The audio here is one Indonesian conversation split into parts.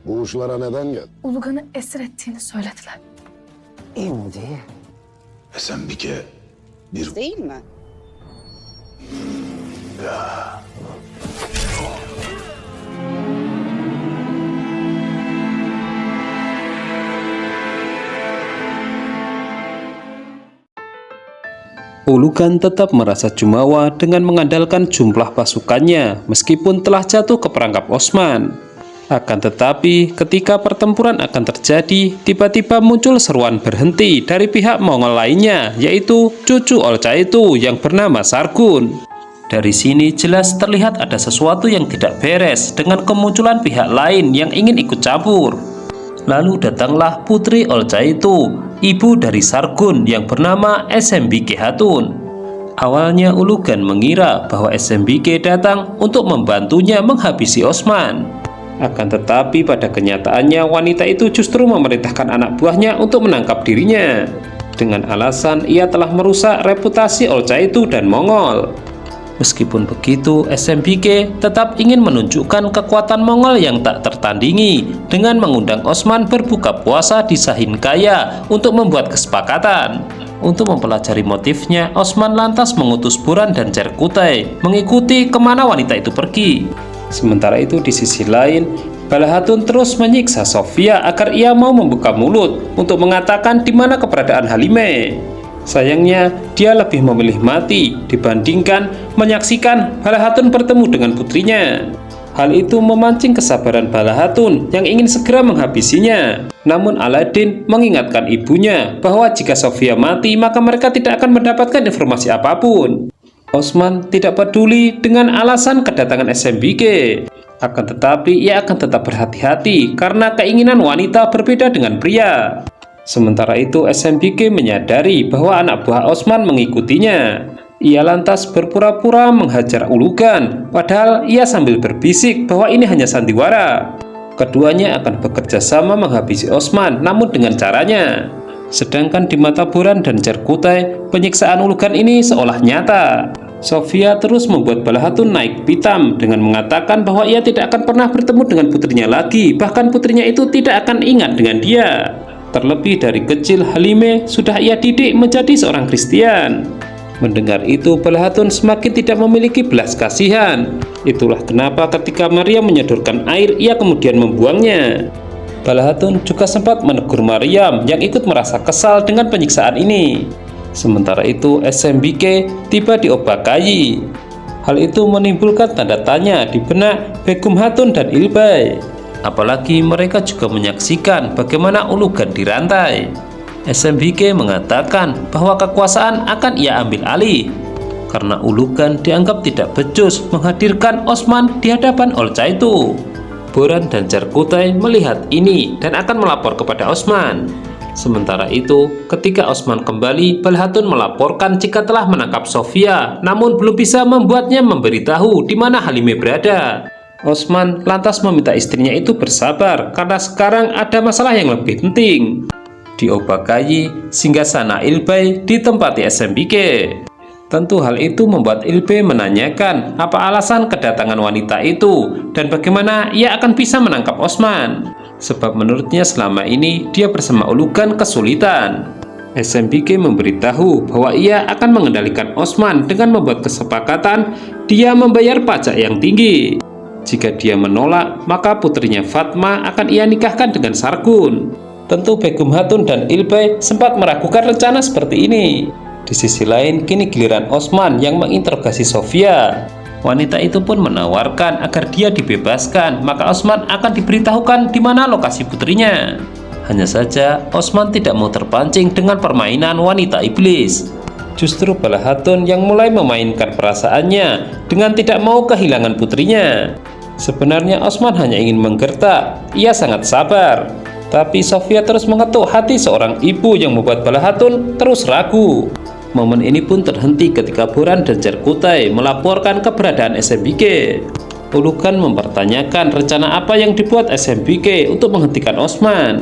Bu uçlara neden geldin? Ulugan'ı esir ettiğini söylediler. Şimdi Esembike bir... değil mi? Ulugan tetap merasa jumawa dengan mengandalkan jumlah pasukannya meskipun telah jatuh ke perangkap Osman. Akan tetapi ketika pertempuran akan terjadi, tiba-tiba muncul seruan berhenti dari pihak Mongol lainnya, yaitu cucu Olcaitu yang bernama Sargun. Dari sini jelas terlihat ada sesuatu yang tidak beres dengan kemunculan pihak lain yang ingin ikut campur. Lalu datanglah putri Olcaitu, ibu dari Sargun yang bernama Esembike Hatun. Awalnya Ulugan mengira bahwa Esembike datang untuk membantunya menghabisi Osman. Akan tetapi pada kenyataannya wanita itu justru memerintahkan anak buahnya untuk menangkap dirinya. Dengan alasan ia telah merusak reputasi Olcaitu dan Mongol. Meskipun begitu, Esembike tetap ingin menunjukkan kekuatan Mongol yang tak tertandingi dengan mengundang Osman berbuka puasa di Sahinkaya untuk membuat kesepakatan. Untuk mempelajari motifnya, Osman lantas mengutus Boran dan Cerkutai mengikuti kemana wanita itu pergi. Sementara itu di sisi lain, Balahatun terus menyiksa Sofia agar ia mau membuka mulut untuk mengatakan di mana keberadaan Halime. Sayangnya, dia lebih memilih mati dibandingkan menyaksikan Balahatun bertemu dengan putrinya. Hal itu memancing kesabaran Balahatun yang ingin segera menghabisinya. Namun Aladin mengingatkan ibunya bahwa jika Sofia mati, maka mereka tidak akan mendapatkan informasi apapun. Osman tidak peduli dengan alasan kedatangan Esembike. Akan tetapi ia akan tetap berhati-hati karena keinginan wanita berbeda dengan pria. Sementara itu Esembike menyadari bahwa anak buah Osman mengikutinya. Ia lantas berpura-pura menghajar Ulugan, padahal ia sambil berbisik bahwa ini hanya sandiwara. Keduanya akan bekerja sama menghabisi Osman, namun dengan caranya. Sedangkan di mata Boran dan Cerkutai, penyiksaan Ulugan ini seolah nyata. Sofia terus membuat Balahatun naik pitam dengan mengatakan bahwa ia tidak akan pernah bertemu dengan putrinya lagi, bahkan putrinya itu tidak akan ingat dengan dia. Terlebih dari kecil Halime sudah ia didik menjadi seorang Kristen. Mendengar itu Balahatun semakin tidak memiliki belas kasihan. Itulah kenapa ketika Maria menyodorkan air, ia kemudian membuangnya. Balahatun juga sempat menegur Maryam yang ikut merasa kesal dengan penyiksaan ini. Sementara itu Esembike tiba di Obakayi. Hal itu menimbulkan tanda tanya di benak Begum Hatun dan Ilbai. Apalagi mereka juga menyaksikan bagaimana Ulugan dirantai. Esembike mengatakan bahwa kekuasaan akan ia ambil alih karena Ulugan dianggap tidak becus menghadirkan Osman di hadapan Olcaitu. Boran dan Cerkutai melihat ini dan akan melapor kepada Osman. Sementara itu, ketika Osman kembali, Balahatun melaporkan jika telah menangkap Sofia, namun belum bisa membuatnya memberitahu di mana Halime berada. Osman lantas meminta istrinya itu bersabar karena sekarang ada masalah yang lebih penting. Di Obakayi, singgasana Ilbai ditempati Esembike. Tentu hal itu membuat Ilbai menanyakan apa alasan kedatangan wanita itu dan bagaimana ia akan bisa menangkap Osman. Sebab menurutnya selama ini dia bersama Ulugan kesulitan. Esembike memberitahu bahwa ia akan mengendalikan Osman dengan membuat kesepakatan dia membayar pajak yang tinggi. Jika dia menolak, maka putrinya Fatma akan ia nikahkan dengan Sargun. Tentu Begum Hatun dan Ilbai sempat meragukan rencana seperti ini. Di sisi lain, kini giliran Osman yang menginterogasi Sofia. Wanita itu pun menawarkan agar dia dibebaskan, maka Osman akan diberitahukan di mana lokasi putrinya. Hanya saja, Osman tidak mau terpancing dengan permainan wanita iblis. Justru Balahatun yang mulai memainkan perasaannya dengan tidak mau kehilangan putrinya. Sebenarnya Osman hanya ingin menggertak, ia sangat sabar. Tapi Sofia terus mengetuk hati seorang ibu yang membuat Balahatun terus ragu. Momen ini pun terhenti ketika Boran dan Cerkutai melaporkan keberadaan Esembike. Ulugan mempertanyakan rencana apa yang dibuat Esembike untuk menghentikan Osman.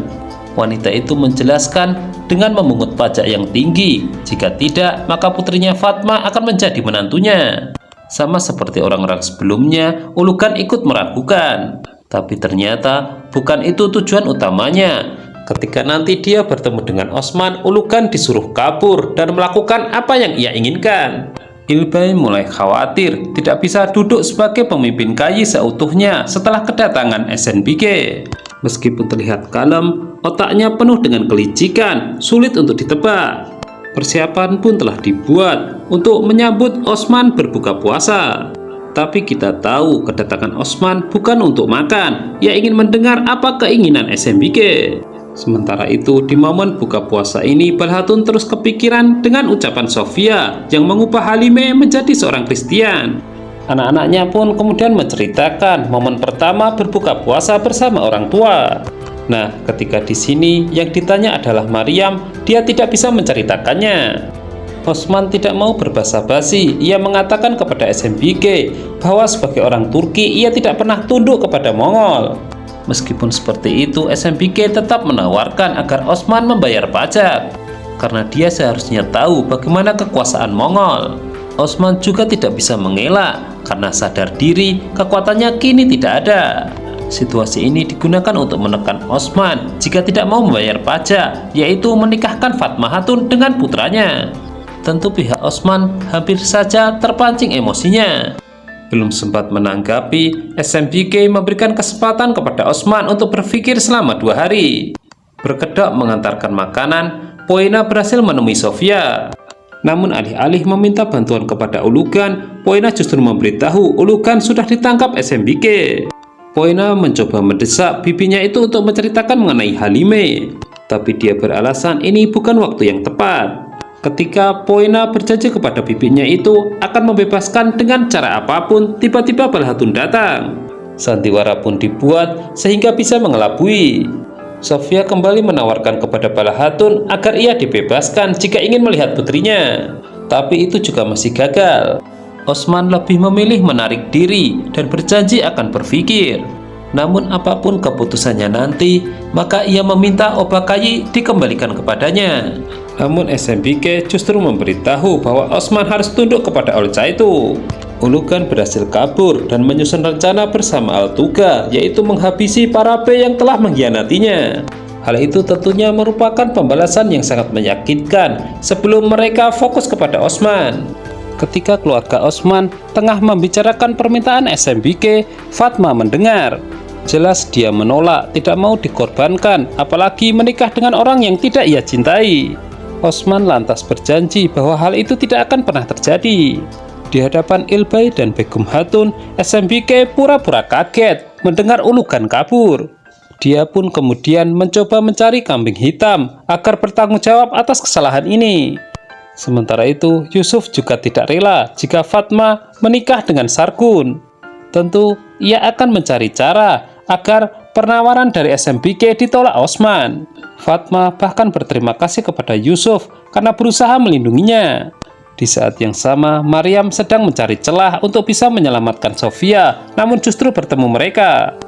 Wanita itu menjelaskan dengan memungut pajak yang tinggi. Jika tidak, maka putrinya Fatma akan menjadi menantunya. Sama seperti orang-orang sebelumnya, Ulugan ikut meragukan. Tapi ternyata bukan itu tujuan utamanya. Ketika nanti dia bertemu dengan Osman, Ulugan disuruh kabur dan melakukan apa yang ia inginkan. Ilbay mulai khawatir tidak bisa duduk sebagai pemimpin KAI seutuhnya setelah kedatangan SNBG. Meskipun terlihat kalem, otaknya penuh dengan kelicikan, sulit untuk ditebak. Persiapan pun telah dibuat untuk menyambut Osman berbuka puasa. Tapi kita tahu kedatangan Osman bukan untuk makan. Ia ingin mendengar apa keinginan SNBG. Sementara itu, di momen buka puasa ini, Balhatun terus kepikiran dengan ucapan Sofia yang mengubah Halime menjadi seorang Kristen. Anak-anaknya pun kemudian menceritakan momen pertama berbuka puasa bersama orang tua. Nah, ketika di sini yang ditanya adalah Maryam, dia tidak bisa menceritakannya. Osman tidak mau berbasa-basi. Ia mengatakan kepada SNBG bahwa sebagai orang Turki ia tidak pernah tunduk kepada Mongol. Meskipun seperti itu, SNBG tetap menawarkan agar Osman membayar pajak karena dia seharusnya tahu bagaimana kekuasaan Mongol. Osman juga tidak bisa mengelak karena sadar diri kekuatannya kini tidak ada. Situasi ini digunakan untuk menekan Osman jika tidak mau membayar pajak, yaitu menikahkan Fatma Hatun dengan putranya. Tentu pihak Osman hampir saja terpancing emosinya. Belum sempat menanggapi, SNBG memberikan kesempatan kepada Osman untuk berpikir selama 2 hari. Berkedok mengantarkan makanan, Poena berhasil menemui Sofia. Namun alih-alih meminta bantuan kepada Ulugan, Poena justru memberitahu Ulugan sudah ditangkap SNBG. Poena mencoba mendesak bibinya itu untuk menceritakan mengenai Halime, tapi dia beralasan ini bukan waktu yang tepat. Ketika Poena berjanji kepada bibinya itu akan membebaskan dengan cara apapun, tiba-tiba Balhatun datang. Sandiwara pun dibuat sehingga bisa mengelabui. Sofia kembali menawarkan kepada Balhatun agar ia dibebaskan jika ingin melihat putrinya. Tapi itu juga masih gagal. Osman lebih memilih menarik diri dan berjanji akan berpikir. Namun apapun keputusannya nanti, maka ia meminta Obakayi dikembalikan kepadanya. Namun SNBG justru memberitahu bahwa Osman harus tunduk kepada Olca itu. Ulugan berhasil kabur dan menyusun rencana bersama Altuga, yaitu menghabisi para B yang telah mengkhianatinya. Hal itu tentunya merupakan pembalasan yang sangat menyakitkan sebelum mereka fokus kepada Osman. Ketika keluarga Osman tengah membicarakan permintaan SNBG, Fatma mendengar. Jelas dia menolak, tidak mau dikorbankan, apalagi menikah dengan orang yang tidak ia cintai. Osman lantas berjanji bahwa hal itu tidak akan pernah terjadi. Di hadapan Ilbay dan Begum Hatun, SNBG pura-pura kaget mendengar Ulugan kabur. Dia pun kemudian mencoba mencari kambing hitam agar bertanggung jawab atas kesalahan ini. Sementara itu, Yusuf juga tidak rela jika Fatma menikah dengan Sargun. Tentu, ia akan mencari cara agar penawaran dari SNBG ditolak Osman. Fatma bahkan berterima kasih kepada Yusuf karena berusaha melindunginya. Di saat yang sama, Maryam sedang mencari celah untuk bisa menyelamatkan Sofia, namun justru bertemu mereka.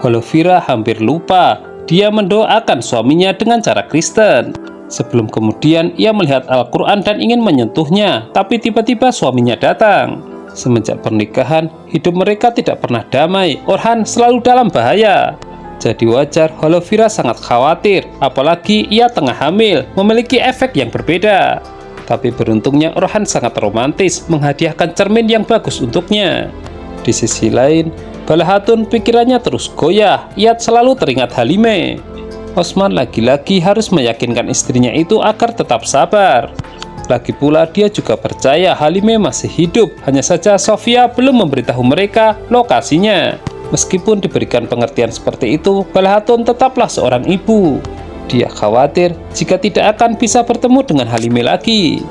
Holovira hampir lupa, dia mendoakan suaminya dengan cara Kristen. Sebelum kemudian ia melihat Al-Quran dan ingin menyentuhnya, tapi tiba-tiba suaminya datang. Semenjak pernikahan, hidup mereka tidak pernah damai. Orhan selalu dalam bahaya. Jadi wajar Holovira sangat khawatir, apalagi ia tengah hamil, memiliki efek yang berbeda. Tapi beruntungnya Orhan sangat romantis, menghadiahkan cermin yang bagus untuknya. Di sisi lain, Balhatun pikirannya terus goyah, ia selalu teringat Halime. Osman lagi-lagi harus meyakinkan istrinya itu agar tetap sabar. Lagi pula dia juga percaya Halime masih hidup, hanya saja Sofia belum memberitahu mereka lokasinya. Meskipun diberikan pengertian seperti itu, Balhatun tetaplah seorang ibu. Dia khawatir jika tidak akan bisa bertemu dengan Halime lagi.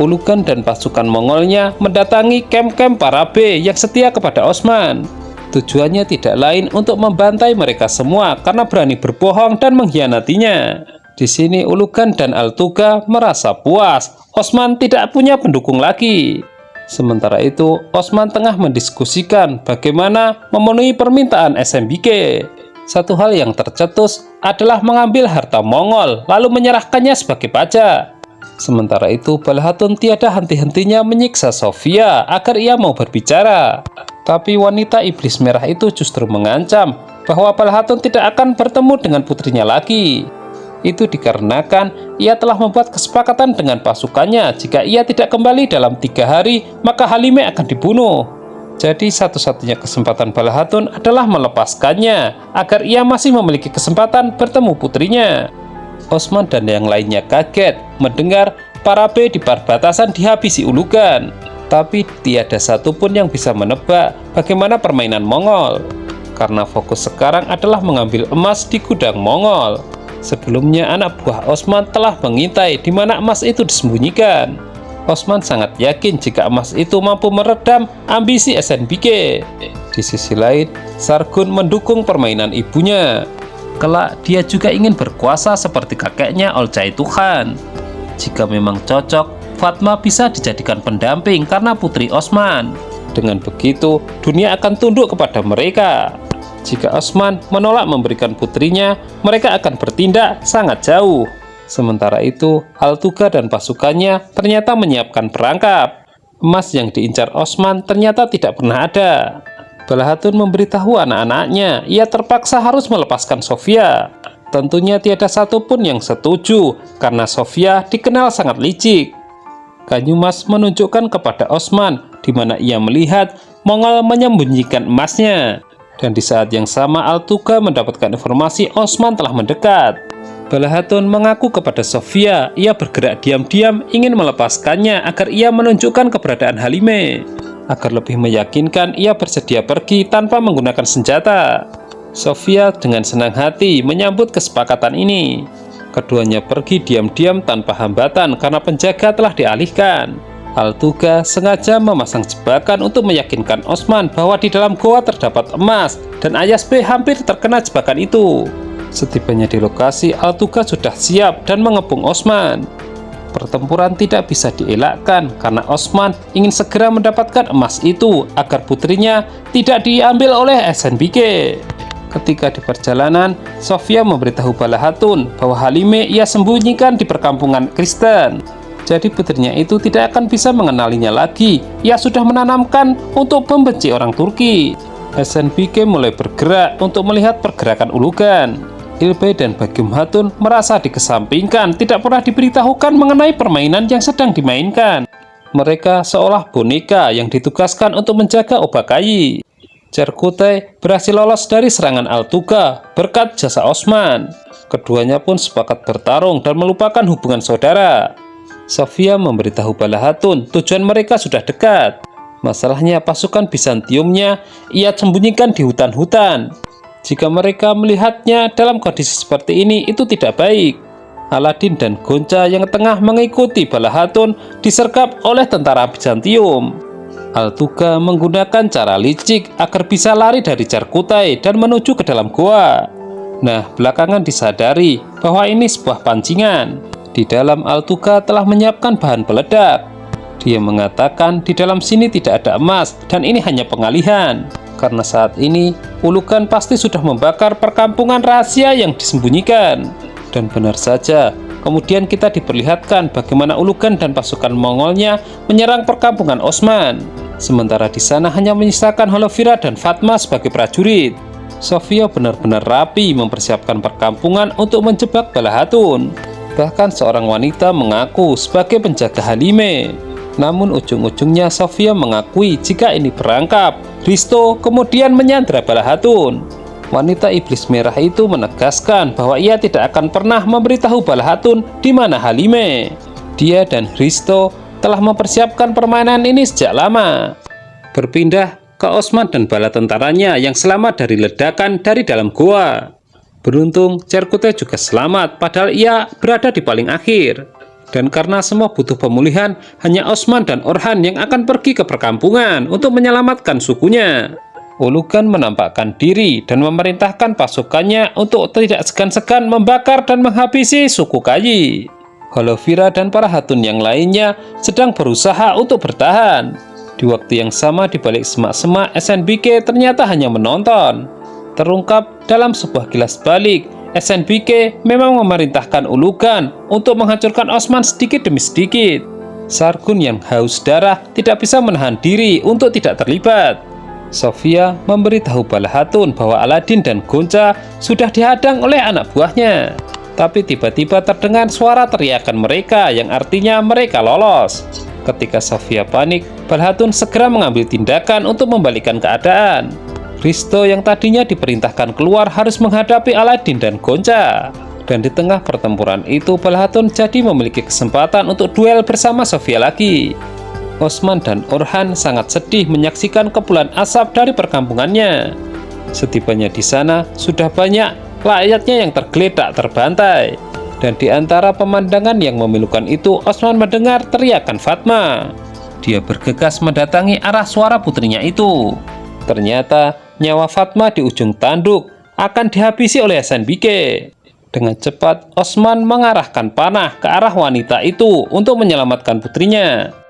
Ulugan dan pasukan Mongolnya mendatangi kem-kem para B yang setia kepada Osman. Tujuannya tidak lain untuk membantai mereka semua karena berani berbohong dan mengkhianatinya. Di sini Ulugan dan Altuga merasa puas. Osman tidak punya pendukung lagi. Sementara itu, Osman tengah mendiskusikan bagaimana memenuhi permintaan SNBG. Satu hal yang tercetus adalah mengambil harta Mongol lalu menyerahkannya sebagai pajak. Sementara itu, Balahatun tiada henti-hentinya menyiksa Sofia agar ia mau berbicara. Tapi wanita iblis merah itu justru mengancam bahwa Balahatun tidak akan bertemu dengan putrinya lagi. Itu dikarenakan ia telah membuat kesepakatan dengan pasukannya jika ia tidak kembali dalam 3 hari, maka Halime akan dibunuh. Jadi satu-satunya kesempatan Balahatun adalah melepaskannya agar ia masih memiliki kesempatan bertemu putrinya. Osman dan yang lainnya kaget mendengar para B di perbatasan dihabisi ulugan. Tapi tiada satupun yang bisa menebak bagaimana permainan Mongol. Karena fokus sekarang adalah mengambil emas di gudang Mongol. Sebelumnya anak buah Osman telah mengintai di mana emas itu disembunyikan. Osman sangat yakin jika emas itu mampu meredam ambisi SNBK. Di sisi lain, Sargun mendukung permainan ibunya. Kelak dia juga ingin berkuasa seperti kakeknya Olcay Tuhan. Jika memang cocok, Fatma bisa dijadikan pendamping karena putri Osman. Dengan begitu, dunia akan tunduk kepada mereka. Jika Osman menolak memberikan putrinya, mereka akan bertindak sangat jauh. Sementara itu, Altuga dan pasukannya ternyata menyiapkan perangkap. Emas yang diincar Osman ternyata tidak pernah ada. Balahatun memberitahu anak-anaknya, ia terpaksa harus melepaskan Sofia. Tentunya tiada satupun yang setuju, karena Sofia dikenal sangat licik. Kanyumas menunjukkan kepada Osman, di mana ia melihat Mongol menyembunyikan emasnya. Dan di saat yang sama, Altuga mendapatkan informasi Osman telah mendekat. Balahatun mengaku kepada Sofia, ia bergerak diam-diam ingin melepaskannya agar ia menunjukkan keberadaan Halime. Agar lebih meyakinkan, ia bersedia pergi tanpa menggunakan senjata. Sofia dengan senang hati menyambut kesepakatan ini. Keduanya pergi diam-diam tanpa hambatan karena penjaga telah dialihkan. Altuga sengaja memasang jebakan untuk meyakinkan Osman bahwa di dalam goa terdapat emas dan Ayas B hampir terkena jebakan itu. Setibanya di lokasi, Altuga sudah siap dan mengepung Osman. Pertempuran tidak bisa dielakkan karena Osman ingin segera mendapatkan emas itu agar putrinya tidak diambil oleh SNBK. Ketika di perjalanan, Sofia memberitahu Balahatun bahwa Halime ia sembunyikan di perkampungan Kristen. Jadi putrinya itu tidak akan bisa mengenalinya lagi. Ia sudah menanamkan untuk membenci orang Turki. SNBK mulai bergerak untuk melihat pergerakan ulugan. Ilbay dan Bagum Hatun merasa dikesampingkan, tidak pernah diberitahukan mengenai permainan yang sedang dimainkan. Mereka seolah boneka yang ditugaskan untuk menjaga Obakayi. Cerkutai berhasil lolos dari serangan Altuga berkat jasa Osman. Keduanya pun sepakat bertarung dan melupakan hubungan saudara. Sofia memberitahu Balahatun tujuan mereka sudah dekat. Masalahnya pasukan Bizantiumnya ia sembunyikan di hutan-hutan. Jika mereka melihatnya dalam kondisi seperti ini, itu tidak baik. Aladin dan Gonca yang tengah mengikuti Balahatun disergap oleh tentara Bizantium. Altuga menggunakan cara licik agar bisa lari dari Cerkutai dan menuju ke dalam goa. Nah, belakangan disadari bahwa ini sebuah pancingan. Di dalam, Altuga telah menyiapkan bahan peledak. Dia mengatakan di dalam sini tidak ada emas dan ini hanya pengalihan. Karena saat ini, ulugan pasti sudah membakar perkampungan rahasia yang disembunyikan. Dan benar saja, kemudian kita diperlihatkan bagaimana ulugan dan pasukan Mongolnya menyerang perkampungan Osman. Sementara di sana hanya menyisakan Holovira dan Fatma sebagai prajurit. Sofia benar-benar rapi mempersiapkan perkampungan untuk menjebak Balahatun. Bahkan seorang wanita mengaku sebagai penjaga Halime. Namun ujung-ujungnya Sofia mengakui jika ini perangkap. Risto kemudian menyandra Balahatun. Wanita iblis merah itu menegaskan bahwa ia tidak akan pernah memberitahu Balahatun di mana Halime. Dia dan Risto telah mempersiapkan permainan ini sejak lama. Berpindah ke Osman dan bala tentaranya yang selamat dari ledakan dari dalam goa. Beruntung Cerkutai juga selamat padahal ia berada di paling akhir. Dan karena semua butuh pemulihan, hanya Osman dan Orhan yang akan pergi ke perkampungan untuk menyelamatkan sukunya. Ulugan menampakkan diri dan memerintahkan pasukannya untuk tidak segan-segan membakar dan menghabisi suku Kayi. Holovira dan para Hatun yang lainnya sedang berusaha untuk bertahan. Di waktu yang sama di balik semak-semak, SNBK ternyata hanya menonton. terungkap dalam sebuah kilas balik. SNBK memang memerintahkan Ulugan untuk menghancurkan Osman sedikit demi sedikit. Sargun yang haus darah tidak bisa menahan diri untuk tidak terlibat. Sofia memberitahu Balahatun bahwa Aladin dan Gonca sudah dihadang oleh anak buahnya. Tapi tiba-tiba terdengar suara teriakan mereka yang artinya mereka lolos. Ketika Sofia panik, Balahatun segera mengambil tindakan untuk membalikkan keadaan. Risto yang tadinya diperintahkan keluar harus menghadapi Aladin dan Gonca. Dan di tengah pertempuran itu, Balahatun jadi memiliki kesempatan untuk duel bersama Sofia lagi. Osman dan Orhan sangat sedih menyaksikan kepulan asap dari perkampungannya. Setibanya di sana, sudah banyak rakyatnya yang tergeletak terbantai. Dan di antara pemandangan yang memilukan itu, Osman mendengar teriakan Fatma. Dia bergegas mendatangi arah suara putrinya itu. Ternyata nyawa Fatma di ujung tanduk akan dihabisi oleh SNBK. Dengan cepat, Osman mengarahkan panah ke arah wanita itu untuk menyelamatkan putrinya.